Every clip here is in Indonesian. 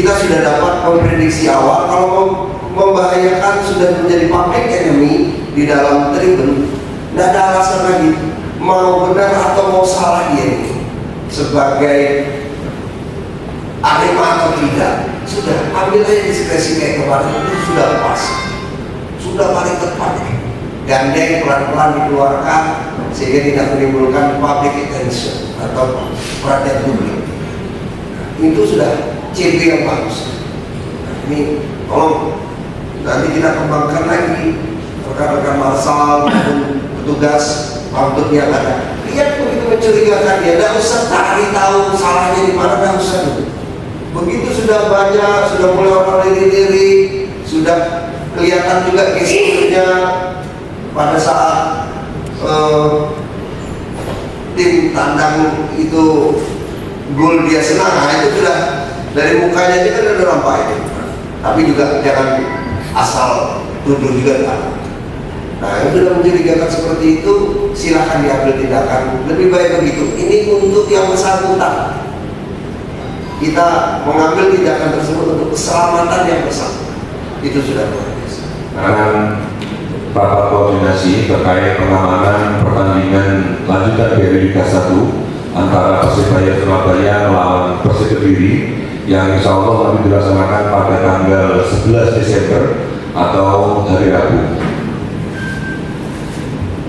kita sudah dapat memprediksi awal kalau membahayakan sudah menjadi public enemy di dalam tribun, tidak ada alasan lagi mau benar atau mau salah dia ini sebagai Arema atau tidak. Sudah ambil aja diskresi kayak kemarin, itu sudah pas, sudah paling tepat. Gandeng pelan-pelan dikeluarkan sehingga tidak menimbulkan public attention atau perhatian publik. Itu sudah CB yang bagus. Ini tolong nanti kita kembangkan lagi rekan-rekan marsal maupun petugas untuk yang ada. Lihat begitu mencurigakan dia, tidak usah cari tahu salahnya di mana, tidak usah dulu. Begitu sudah banyak, sudah mulai orang lirik-lirik, sudah kelihatan juga gesturnya pada saat tim tandang itu gol dia senang, nah itu sudah dari mukanya dia kan udah nampak itu. Tapi juga jangan asal tuduh juga kan. Nah, yang sudah mencurigakan seperti itu silahkan diambil tindakan. Lebih baik begitu. Ini untuk yang bersangkutan. Kita mengambil tindakan tersebut untuk keselamatan yang bersangkutan. Itu sudah luar biasa. Akan rapat koordinasi terkait pengamanan pertandingan lanjutan dari Liga 1 antara Persebaya Surabaya melawan Persik Kediri yang insya Allah nanti dilaksanakan pada tanggal 11 Desember atau hari Rabu.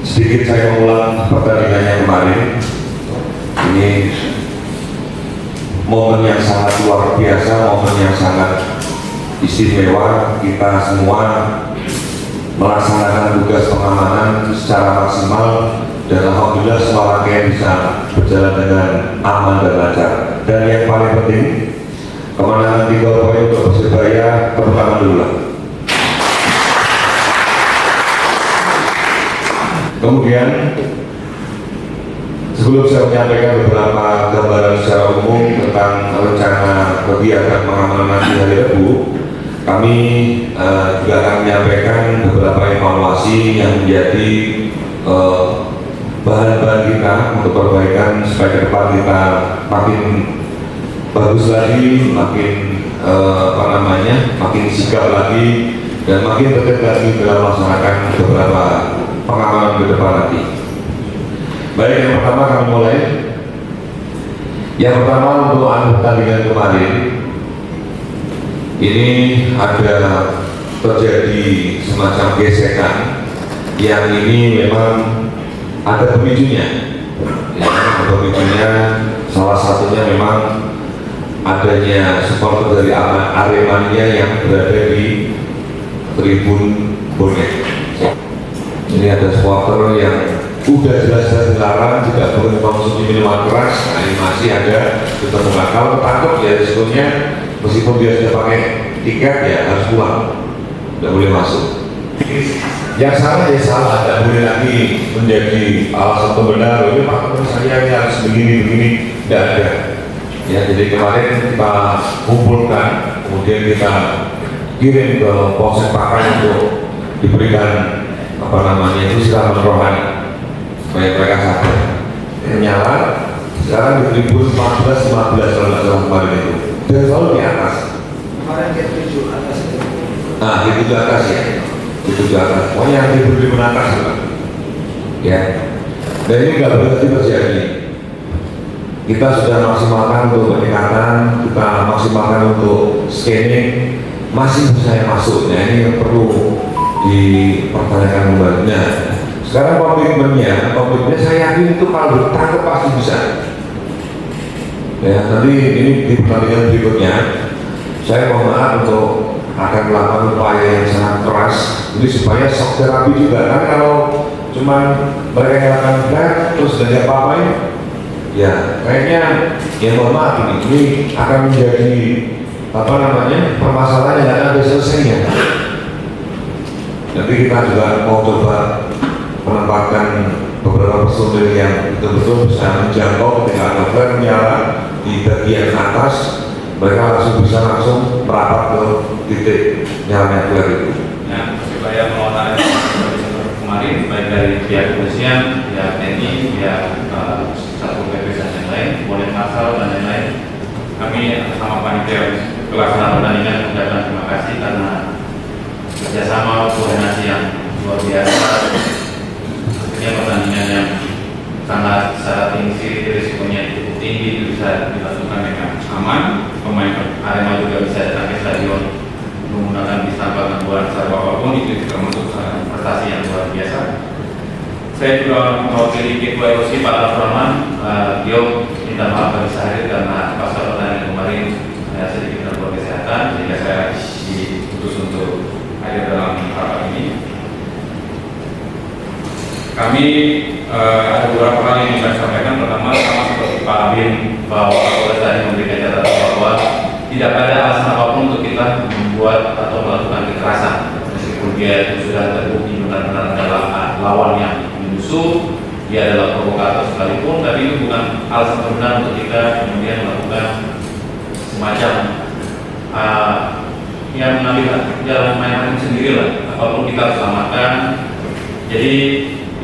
Sedikit saya mengulang pertandingannya kemarin. Ini momen yang sangat luar biasa, momen yang sangat istimewa. Kita semua melaksanakan tugas pengamanan secara maksimal dan alhamdulillah semua rangkaian bisa berjalan dengan aman dan lancar. Dan yang paling penting, kemenangan 3 poin untuk Persebaya, tepuk tangan dulu lah. Kemudian sebelum saya menyampaikan beberapa gambaran secara umum tentang rencana kegiatan pengamanan nanti hari Rabu, kami juga akan menyampaikan beberapa evaluasi yang menjadi bahan-bahan kita untuk perbaikan supaya ke depan kita makin bagus lagi, makin makin sigap lagi dan makin dekat lagi dalam melaksanakan beberapa pengamanan ke depan nanti. Baik, yang pertama kami mulai. Yang pertama untuk pertandingan kemarin ini ada terjadi semacam gesekan yang ini memang ada pemicunya. Ya, pemicunya salah satunya memang adanya supporter dari Aremania yang berada di tribun bonek. Ini ada supporter yang udah jelas-jelas dilarang, tidak boleh mengonsumsi minuman keras. Nah, ini masih ada ditemukan. Kalau ketangkep ya risikonya, meskipun dia sudah pakai tiket ya harus pulang, tidak boleh masuk. Yang salah ya salah, tidak boleh lagi menjadi alasan pembenar. Ini Pak saya ini harus begini, tidak ada. Ya, jadi kemarin kita kumpulkan, kemudian kita kirim ke Polsek Pakai untuk diberikan itu siraman rohani supaya mereka sadar. Menyala sekarang di tribun 14 kalau nggak salah kemarin itu dan selalu di atas. Kemarin dia 7 atas. Nah, di 7 atas ya, di 7 atas. Pokoknya yang tribun atas juga. Ya, dan ini nggak berhenti terjadi. Kita sudah maksimalkan untuk peningkatan, kita maksimalkan untuk scanning, masih bisa masuk. Nah, ini yang perlu dipertanyakan kembali. Nah, sekarang komitmennya saya yakin itu kalau ditangkap pasti bisa. Ya, nanti ini di pertandingan berikutnya saya mohon maaf untuk akan melakukan upaya yang sangat keras ini supaya shock terapi juga kan. Kalau cuman mereka yang akan flat terus tidak apa-apain ya kayaknya ya mohon maaf ini akan menjadi permasalahan yang akan ada selesainya. Nanti kita juga mau coba menempatkan beberapa personil yang betul-betul bisa menjangkau ketika ada flare menyala di bagian atas, mereka langsung merapat ke titik nyalanya flare itu. Nah, supaya melawan kemarin baik dari pihak kepolisian, pihak TNI, pihak Satpol PP dan lain-lain, boleh masal dan lain-lain, kami sama panitia pelaksanaan pertandingan mengucapkan terima kasih karena kerjasama koordinasi yang luar biasa. Ini pertandingan yang sangat secara tinggi, risikonya cukup tinggi, itu bisa dilakukan dengan aman. Pemain Arema juga bisa datang ke stadion menggunakan bis tanpa gangguan secara apapun, itu termasuk prestasi yang luar biasa. Saya juga mewakili Ketua IOC Pak Rahman, beliau minta maaf bagi saya karena pasca pertandingan kemarin saya sedikit gangguan kesehatan sehingga saya diputus untuk hadir dalam rapat ini. Kami ada beberapa hal yang ingin saya sampaikan. Pertama, sama seperti Pak Abin bahwa Kapolres tadi memberikan catatan bahwa tidak ada alasan apapun untuk kita membuat atau melakukan kekerasan, meskipun dia itu sudah terbukti benar-benar adalah lawan yang menyusup, dia adalah provokator sekalipun, tapi itu bukan alasan benar untuk kita kemudian melakukan semacam yang mengambil jalan main hakim sendiri lah. Apapun kita harus selamatkan. Jadi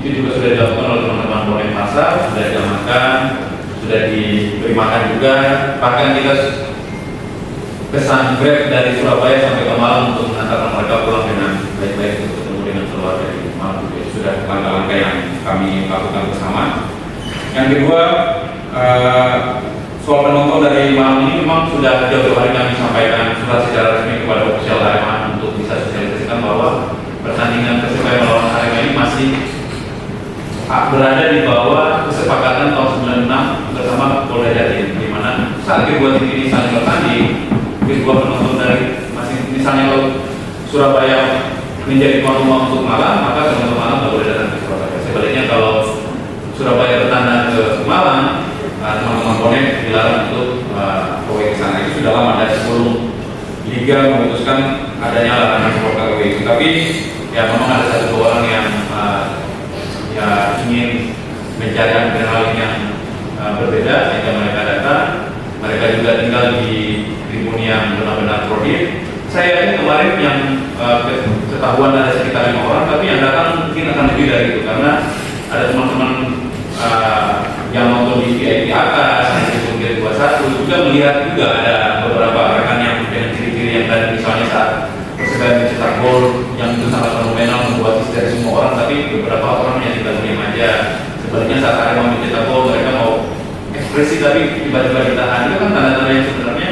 itu juga sudah dilakukan oleh teman-teman bonek pasar, sudah diamankan, sudah diberi makan juga. Bahkan kita pesan Grab dari Surabaya sampai ke Malang untuk mengantarkan mereka pulang dengan baik-baik untuk ketemu dengan keluarga di Malang. Itu sudah langkah-langkah yang kami lakukan bersama. Yang kedua, soal penonton dari malam ini memang sudah jauh-jauh hari kami sampaikan surat secara resmi kepada ofisial Arema untuk bisa sosialisasikan bahwa pertandingan Persebaya melawan Arema ini masih berada di bawah kesepakatan tahun 96 bersama Polda Jatim, di mana saat kedua tim ini saling bertanding, kedua penonton dari masing, misalnya kalau Surabaya menjadi tuan rumah untuk Malang, maka penonton Malang tidak boleh datang ke Surabaya. Sebaliknya kalau Surabaya bertandang ke Malang, teman-teman bonek dilarang untuk away ke sana. Itu sudah lama dari sebelum Liga memutuskan adanya larangan supporter away itu. Tapi ya memang ada satu orang yang ya ingin mencari adrenalin yang berbeda sehingga mereka datang. Mereka juga tinggal di tribun yang benar-benar krodit. Saya yakin kemarin yang ketahuan ada sekitar 5 orang, tapi yang datang mungkin akan lebih dari itu karena ada teman-teman yang nonton di VIP atas, yang di Bukit 21 juga melihat juga ada beberapa rekan yang dengan ciri-ciri yang tadi, misalnya saat Persebaya mencetak gol yang itu sangat fenomenal membuat histeri semua orang, tapi beberapa orang yang tidak diam aja. Sebaliknya saat Arema mencetak gol mereka mau ekspresi tapi tiba-tiba ditahan. Itu kan tanda-tanda yang sebenarnya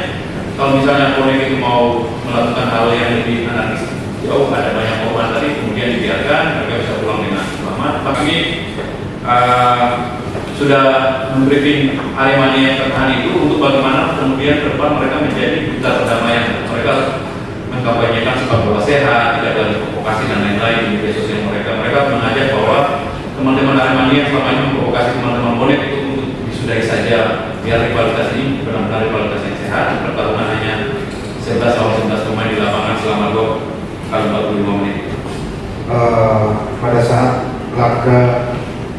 kalau misalnya bonek itu mau melakukan hal yang lebih anarkis, jauh ada banyak korban tadi kemudian dibiarkan mereka bisa pulang dengan selamat. Kami sudah membriefing Aremania yang tertahan itu untuk bagaimana kemudian ke depan mereka menjadi duta perdamaian. Mereka mengkampanyekan sepak bola sehat, tidak ada provokasi dan lain-lain di media sosial mereka. Mereka mengajak bahwa teman-teman Aremania yang selama ini memprovokasi teman-teman bonek itu untuk disudahi saja, biar rivalitas ini benar-benar rivalitas yang sehat. Pertarungan hanya 11 lawan 11 pemain di lapangan selama 2 kali 45 menit. Pada saat laga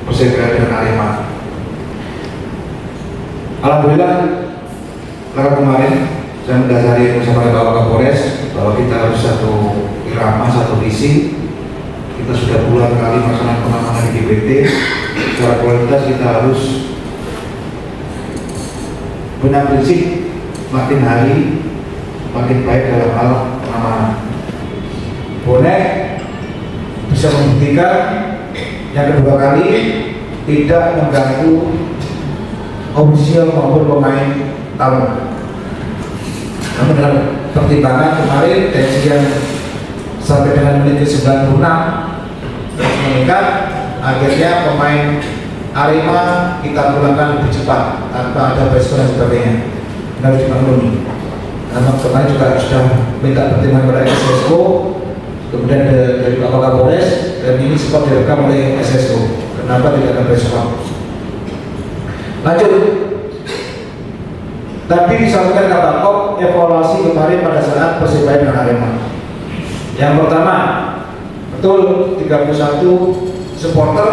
Persebaya dengan Arema, alhamdulillah laga kemarin saya mendasari bersama Bapak Kapolres bahwa kita harus satu irama, satu visi. Kita sudah berulang kali melaksanakan penanganan di GBT. Secara kualitas kita harus benar prinsip makin hari makin baik dalam hal penanganan. Bonek bisa membuktikan yang kedua kali tidak mengganggu ofisial maupun pemain tamu. Namun dalam pertimbangan kemarin tensi yang sampai dengan menit 96 meningkat, akhirnya pemain Arema kita pulangkan lebih cepat tanpa ada resiko dan sebagainya. Harus dimaklumi. Karena kemarin juga sudah minta pertimbangan pada SSO, kemudian dari Bapak Kapolres, dan ini sempat direkam oleh SSO. Kenapa tidak ada resiko? Lanjut. Tadi disampaikan Kabakop evaluasi kemarin pada saat Persebaya dengan Arema. Yang pertama, betul 31 supporter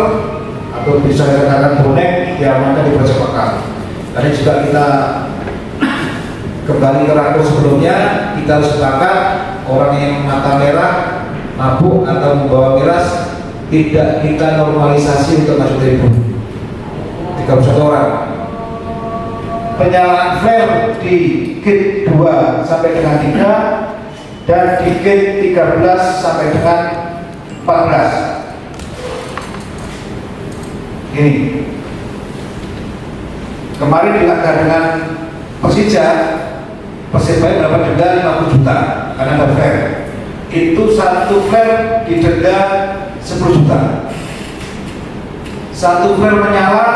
atau bisa dikatakan bonek diamankan di persepakat. Tadi juga kita kembali ke rakor sebelumnya, kita harus sepakat orang yang mata merah, mabuk atau membawa miras tidak kita normalisasi untuk masuk tribun. 31 orang. penyalaan flare di gate 2 sampai dengan 3 dan di gate 13 sampai dengan 14. Ini kemarin dilanggar dengan Persija, Persebaya mendapat denda 50 juta karena ada flare. Itu satu flare didenda 10 juta. Satu flare menyala,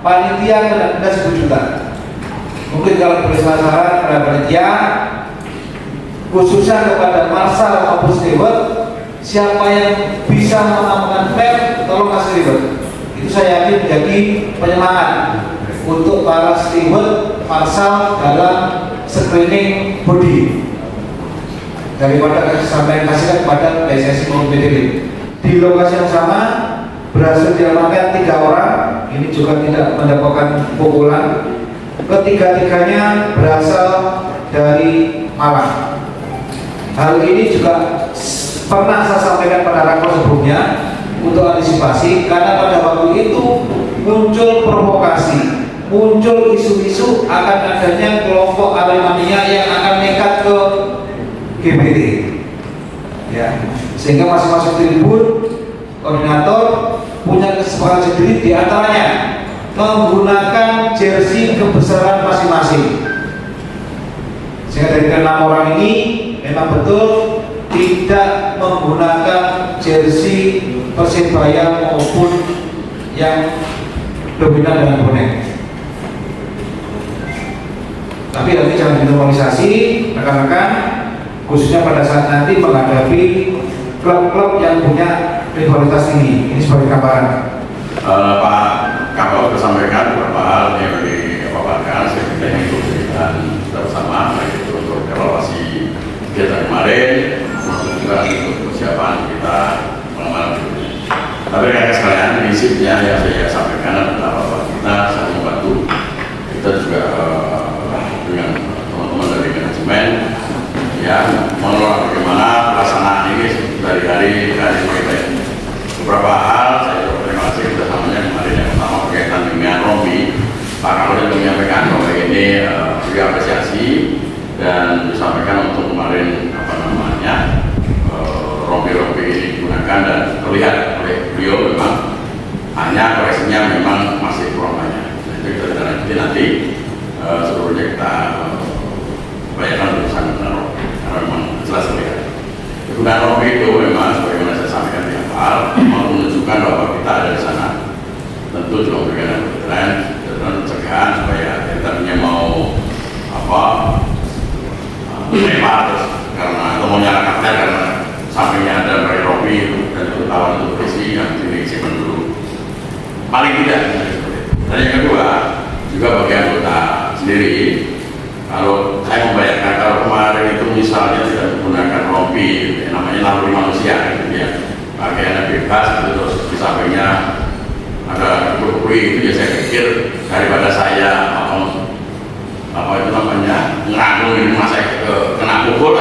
panitia kena denda 10 juta. Mungkin kalau boleh saran kepada panitia, khususnya kepada Marshal maupun steward, siapa yang bisa mengamankan flare, tolong kasih steward. Itu saya yakin menjadi penyemangat untuk para steward Marshal dalam screening body daripada kasihkan kepada PSSI maupun PDB. Di lokasi yang sama berhasil diamankan 3 orang, ini juga tidak mendapatkan pukulan. Ketiga-tiganya berasal dari Malang. Hal ini juga pernah saya sampaikan pada rakor sebelumnya untuk antisipasi, karena pada waktu itu muncul provokasi, muncul isu-isu akan adanya kelompok Aremania yang akan nekat ke GBT, ya, sehingga masing-masing tribun koordinator punya kesepakatan sendiri, diantaranya menggunakan jersey kebesaran masing-masing. Sehingga dari 6 orang ini memang betul tidak menggunakan jersey Persebaya maupun yang dominan dengan bonek. Tapi nanti jangan dinormalisasi rekan-rekan, khususnya pada saat nanti menghadapi klub-klub yang punya rivalitas tinggi. Ini sebagai gambaran. Pak Kapol sampaikan beberapa hal yang dipaparkan, saya kira itu dan kita bersama, baik itu untuk evaluasi kegiatan kemarin, maupun juga untuk persiapan kita malam berikutnya. Tapi rekan sekalian, prinsipnya yang saya sampaikan adalah bahwa kita saling membantu. Kita juga dengan teman-teman dari manajemen yang mengelola bagaimana pelaksanaan ini dari hari ke hari semakin baik. Beberapa hal saya terima kasih kerjasamanya kemarin. Yang pertama berkaitan dengan Rompi, Pak Kapolri menyampaikan bahwa ini diapresiasi dan disampaikan untuk kemarin rompi-rompi ini digunakan dan terlihat oleh beliau memang hanya koreksinya memang masih kurang banyak. Jadi kita lanjutin nanti seluruhnya kita bayarkan urusan dengan rompi karena memang jelas terlihat. Kegunaan rompi itu memang sebagaimana saya sampaikan di awal menunjukkan bahwa kita ada di sana. Tentu juga memberikan pencegahan supaya kita punya mau lempar terus karena atau mau nyalakan karena sampingnya ada pakai rompi dan itu tawaran untuk besi yang disimpan dulu. Paling tidak. Dan yang kedua juga bagi anggota sendiri, kalau saya membayangkan kalau kemarin itu misalnya tidak menggunakan rompi, namanya naluri manusia, gitu ya, pakaiannya bebas, gitu, terus di sampingnya ada kuku itu ya saya pikir daripada saya apa itu namanya ngerangkul ini masa kena pukul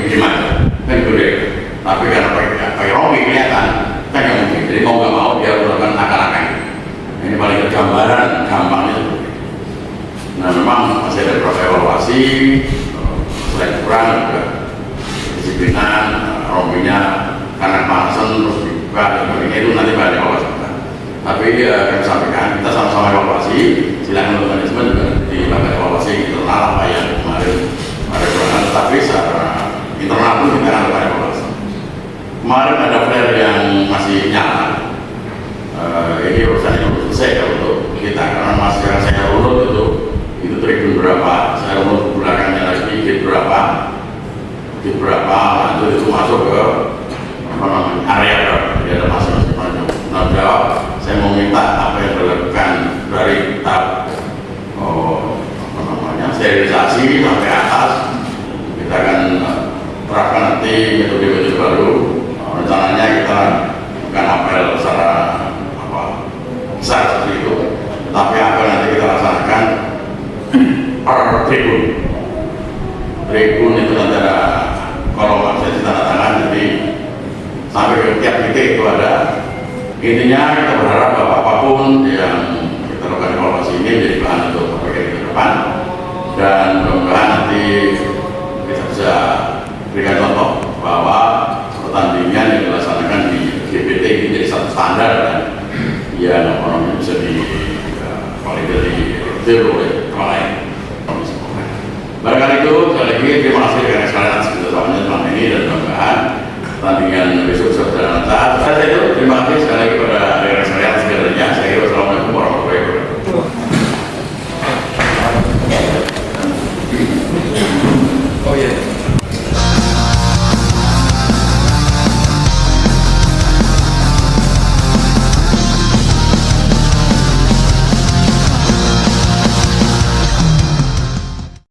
gimana kan gitu deh. Tapi karena pakai rompi kelihatan kan yang mungkin, jadi mau nggak mau dia melakukan akal-akal. Ini paling gambaran gampangnya seperti itu. Nah memang masih ada beberapa evaluasi selain kurang juga disiplinan rompinya karena panasan terus dibuka dan sebagainya, itu nanti pada evaluasi kita. Tapi kami sampaikan kita sama-sama evaluasi, silakan untuk manajemen juga dilakukan evaluasi internal apa yang kemarin ada kekurangan, tapi secara internal pun kita akan lakukan evaluasi. Kemarin ada flare yang masih nyala. Ini urusannya belum selesai kalau untuk kita karena masih yang saya urut itu tribun berapa, saya urut belakangnya lagi gate berapa, lanjut itu masuk ke area berapa, jadi ada masing-masing panjang. Nah jawab, saya mau minta apa yang dilakukan dari tahap sterilisasi sampai atas, kita akan terapkan nanti metode-metode baru. Rencananya kita bukan apel secara besar seperti itu, tapi apa nanti kita laksanakan per tribun. Tribun itu nanti ada kolom akses tanda tangan, jadi sampai ke tiap titik itu ada. Intinya kita berharap bahwa apapun yang kita lakukan evaluasi ini menjadi bahan untuk perbaikan. depan, dan mudah-mudahan nanti kita bisa berikan contoh bahwa pertandingan yang dilaksanakan di GPT ini jadi satu standar dan ya nomornya bisa divalidasi oleh yang lain. Barangkali itu, sekali lagi terima kasih.